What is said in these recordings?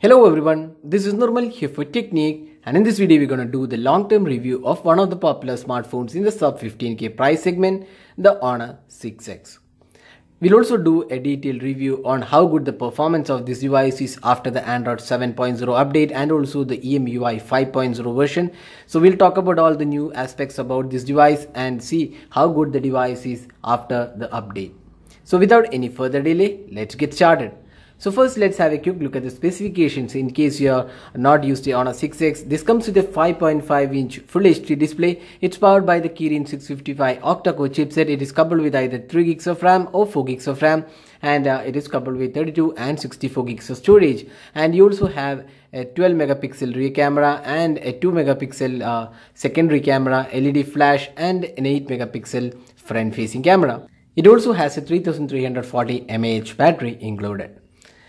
Hello everyone, this is Normal here for Technique, and in this video we're going to do the long-term review of one of the popular smartphones in the sub 15k price segment, the Honor 6X. We'll also do a detailed review on how good the performance of this device is after the Android 7.0 update and also the EMUI 5.0 version. So we'll talk about all the new aspects about this device and see how good the device is after the update. So without any further delay, let's get started. So first let's have a quick look at the specifications in case you are not used to Honor 6X. This comes with a 5.5-inch Full HD display. It's powered by the Kirin 655 octa-core chipset. It is coupled with either 3 GB of RAM or 4 GB of RAM, and it is coupled with 32 and 64 GB of storage. And you also have a 12 megapixel rear camera and a 2 megapixel secondary camera, LED flash, and an 8 megapixel front facing camera. It also has a 3340 mAh battery included.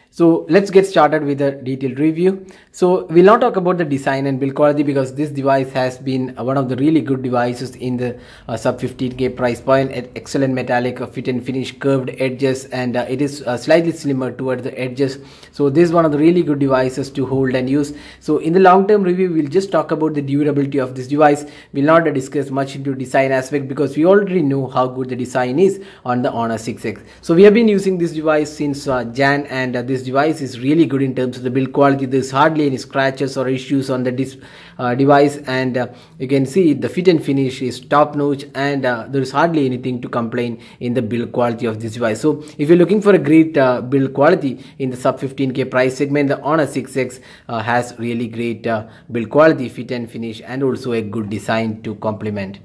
So let's get started with a detailed review. So we'll not talk about the design and build quality because this device has been one of the really good devices in the sub 15k price point. Excellent metallic fit and finish, curved edges, and it is slightly slimmer towards the edges. So this is one of the really good devices to hold and use. So in the long term review, we'll just talk about the durability of this device. We'll not discuss much into design aspect because we already know how good the design is on the Honor 6X. So we have been using this device since Jan, and this device is really good in terms of the build quality. There's hardly any scratches or issues on the device, and you can see the fit and finish is top notch, and there is hardly anything to complain in the build quality of this device. So if you're looking for a great build quality in the sub 15k price segment, the Honor 6X has really great build quality, fit and finish, and also a good design to complement.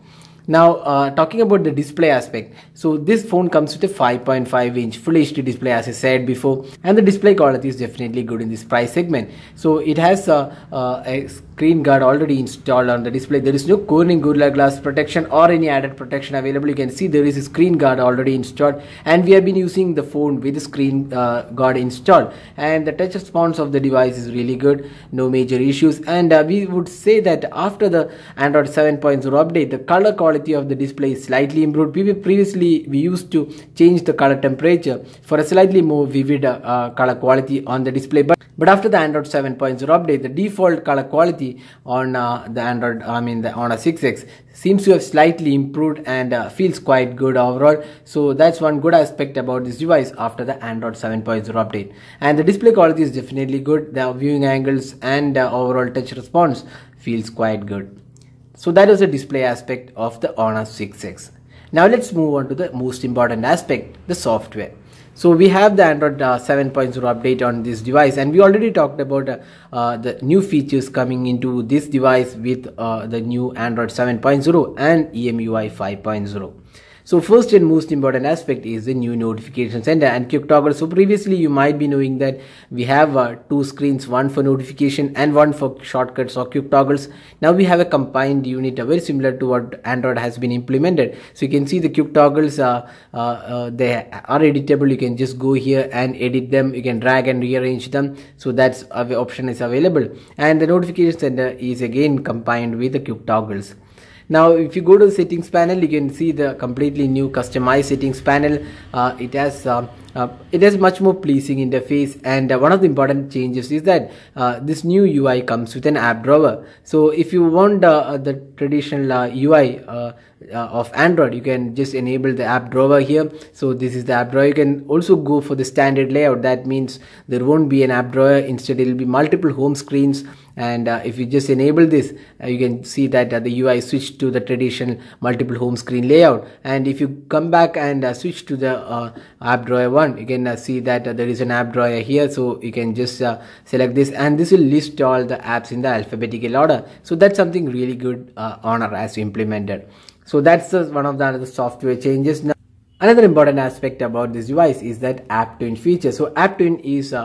Now talking about the display aspect, so this phone comes with a 5.5-inch Full HD display, as I said before, and the display quality is definitely good in this price segment. So it has a screen guard already installed on the display. There is no Corning Gorilla Glass protection or any added protection available. You can see there is a screen guard already installed, and we have been using the phone with the screen guard installed, and the touch response of the device is really good, no major issues. And we would say that after the Android 7.0 update, the color quality of the display is slightly improved. Previously we used to change the color temperature for a slightly more vivid color quality on the display, but after the Android 7.0 update, the default color quality on the Honor 6X seems to have slightly improved and feels quite good overall. So that's one good aspect about this device after the Android 7.0 update. And the display quality is definitely good. The viewing angles and overall touch response feels quite good. So that is the display aspect of the Honor 6X. Now let's move on to the most important aspect, the software. So we have the Android 7.0 update on this device, and we already talked about the new features coming into this device with the new Android 7.0 and EMUI 5.0. So first and most important aspect is the new notification center and quick toggle. So previously you might be knowing that we have two screens, one for notification and one for shortcuts or quick toggles. Now we have a combined unit very similar to what Android has been implemented. So you can see the quick toggles, they are editable. You can just go here and edit them. You can drag and rearrange them. So that's option is available. And the notification center is again combined with the quick toggles. Now if you go to the settings panel, you can see the completely new customized settings panel. It has much more pleasing interface, and one of the important changes is that this new UI comes with an app drawer. So if you want the traditional UI of Android, you can just enable the app drawer here. So this is the app drawer. You can also go for the standard layout. That means there won't be an app drawer. Instead it will be multiple home screens, and if you just enable this, you can see that the UI switched to the traditional multiple home screen layout. And if you come back and switch to the app drawer one, you can see that there is an app drawer here. So you can just select this, and this will list all the apps in the alphabetical order. So that's something really good Honor has implemented. So that's one of the other software changes. Now, another important aspect about this device is that App Twin feature. So App Twin is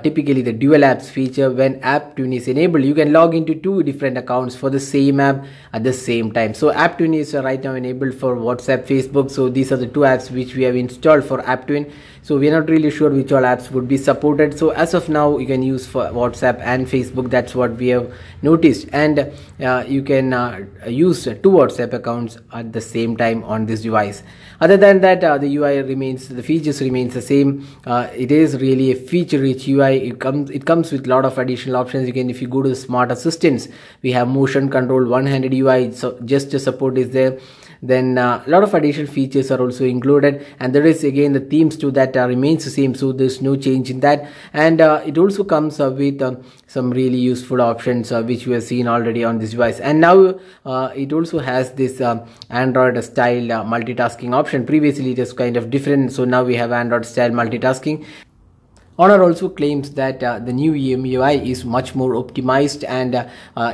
typically the dual apps feature. When App Twin is enabled, you can log into two different accounts for the same app at the same time. So App Twin is right now enabled for WhatsApp, Facebook. So these are the two apps which we have installed for App Twin. So we are not really sure which all apps would be supported. So as of now, you can use for WhatsApp and Facebook. That's what we have noticed. And you can use two WhatsApp accounts at the same time on this device. Other than that, the UI remains, the features remains the same. It is really a feature-rich rich UI. It comes with a lot of additional options. You can, if you go to the smart assistants, we have motion control, one-handed UI, so gesture support is there. Then a lot of additional features are also included, and there is again the themes too that remains the same, so there's no change in that. And it also comes with some really useful options which we have seen already on this device. And now it also has this Android style multitasking option. Previously it is kind of different, so now we have Android style multitasking. Honor also claims that the new EMUI is much more optimized, and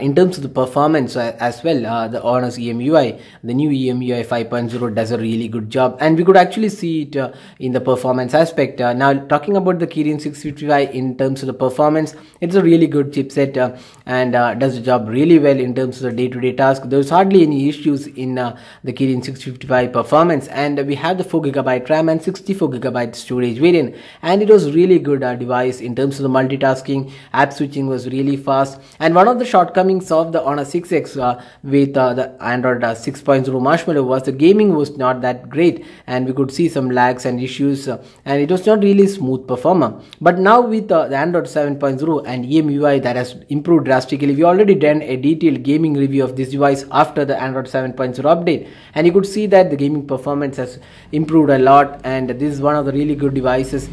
in terms of the performance as well, the Honor's EMUI, the new EMUI 5.0 does a really good job, and we could actually see it in the performance aspect. Now talking about the Kirin 655 in terms of the performance, it's a really good chipset and does the job really well in terms of the day-to-day task. There's hardly any issues in the Kirin 655 performance, and we have the 4GB RAM and 64GB storage variant, and it was really good device in terms of the multitasking. App switching was really fast, and one of the shortcomings of the Honor 6X with the Android 6.0 Marshmallow was the gaming was not that great, and we could see some lags and issues, and it was not really smooth performer. But now with the Android 7.0 and EMUI, that has improved drastically. We already done a detailed gaming review of this device after the Android 7.0 update, and you could see that the gaming performance has improved a lot, and this is one of the really good devices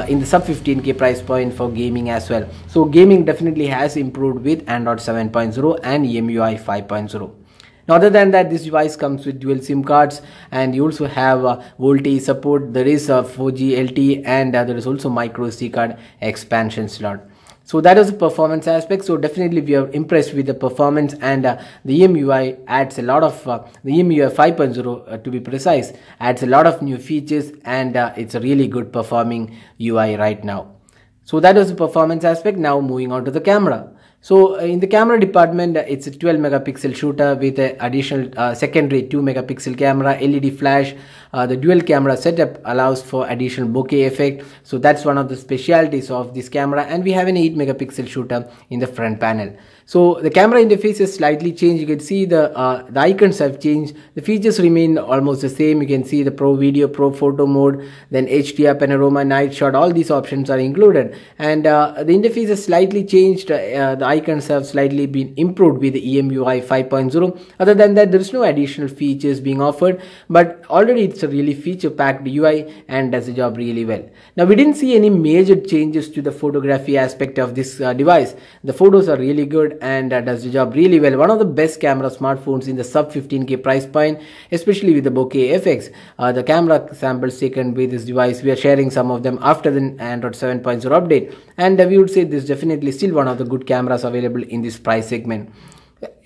in the sub 15K price point for gaming as well. So gaming definitely has improved with Android 7.0 and EMUI 5.0. Now, other than that, this device comes with dual SIM cards, and you also have VoLTE support. There is 4G LTE, and there is also micro SD card expansion slot. So that is the performance aspect. So definitely we are impressed with the performance, and the EMUI adds a lot of the EMUI 5.0 to be precise, adds a lot of new features, and it's a really good performing UI right now. So that was the performance aspect. Now moving on to the camera. So in the camera department, it's a 12 megapixel shooter with an additional secondary 2 megapixel camera, LED flash. The dual camera setup allows for additional bokeh effect. So that's one of the specialities of this camera, and we have an 8 megapixel shooter in the front panel. So the camera interface is slightly changed. You can see the icons have changed. The features remain almost the same. You can see the Pro Video, Pro Photo mode, then HDR, Panorama, Night Shot. All these options are included, and the interface is slightly changed. The icons have slightly been improved with the EMUI 5.0. Other than that, there is no additional features being offered, but already it's a really feature-packed UI and does the job really well. Now, we didn't see any major changes to the photography aspect of this device. The photos are really good and does the job really well. One of the best camera smartphones in the sub 15K price point, especially with the bokeh effects. The camera samples taken with this device, we are sharing some of them after the Android 7.0 update, and we would say this is definitely still one of the good cameras available in this price segment.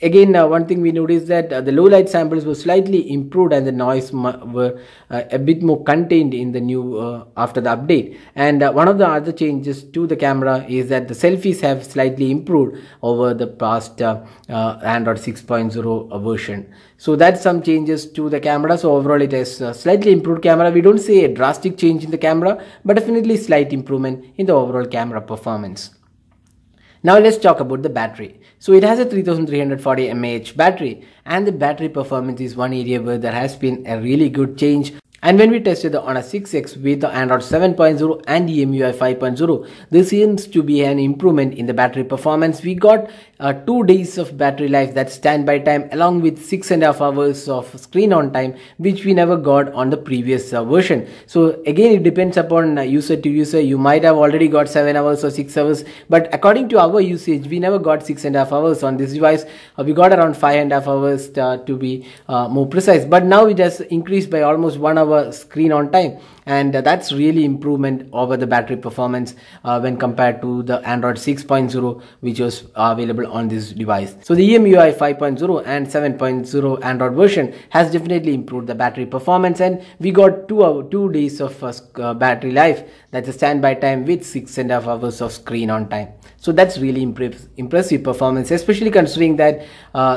Again, one thing we noticed that the low light samples were slightly improved, and the noise were a bit more contained in the new after the update. And one of the other changes to the camera is that the selfies have slightly improved over the past Android 6.0 version. So that's some changes to the camera. So overall it is a slightly improved camera. We don't see a drastic change in the camera, but definitely slight improvement in the overall camera performance. Now let's talk about the battery. So it has a 3340 mAh battery, and the battery performance is one area where there has been a really good change. And when we tested the Honor 6X with the Android 7.0 and EMUI 5.0, there seems to be an improvement in the battery performance. We got 2 days of battery life, that's standby time, along with 6.5 hours of screen on time, which we never got on the previous version. So again, it depends upon user to user. You might have already got 7 hours or 6 hours, but according to our usage, we never got 6.5 hours on this device. We got around 5.5 hours to be more precise, but now it has increased by almost 1 hour screen on time, and that's really improvement over the battery performance when compared to the Android 6.0 which was available on this device. So the EMUI 5.0 and 7.0 Android version has definitely improved the battery performance, and we got 2 days of battery life, that's a standby time, with 6.5 hours of screen on time. So that's really impressive performance, especially considering that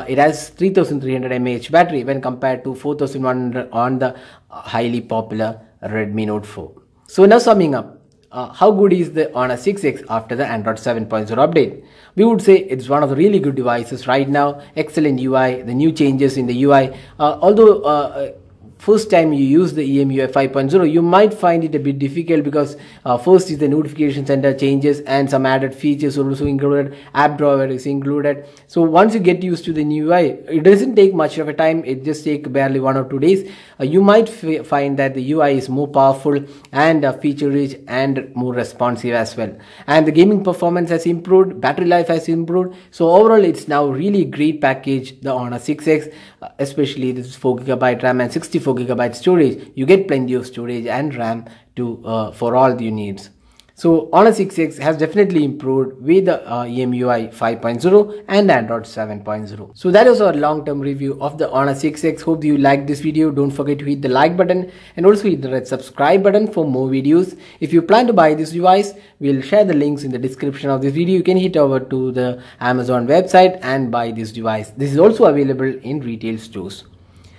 it has 3300 mAh battery when compared to 4100 on the highly popular Redmi Note 4. So now summing up, how good is the Honor 6X after the Android 7.0 update? We would say it's one of the really good devices right now. Excellent UI, the new changes in the UI, although first time you use the EMUI 5.0, you might find it a bit difficult because first is the notification center changes and some added features are also included. App drawer is included. So once you get used to the new UI, it doesn't take much of a time. It just takes barely 1 or 2 days. You might find that the UI is more powerful and feature rich and more responsive as well. And the gaming performance has improved, battery life has improved. So overall, it's now really great package, the Honor 6X, especially this 4GB RAM and 64GB storage. You get plenty of storage and RAM to for all your needs. So Honor 6X has definitely improved with the EMUI 5.0 and Android 7.0. So that was our long-term review of the Honor 6X. Hope you liked this video. Don't forget to hit the like button and also hit the red subscribe button for more videos. If you plan to buy this device, we'll share the links in the description of this video. You can hit over to the Amazon website and buy this device. This is also available in retail stores.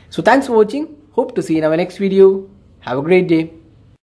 So thanks for watching. Hope to see you in our next video. Have a great day.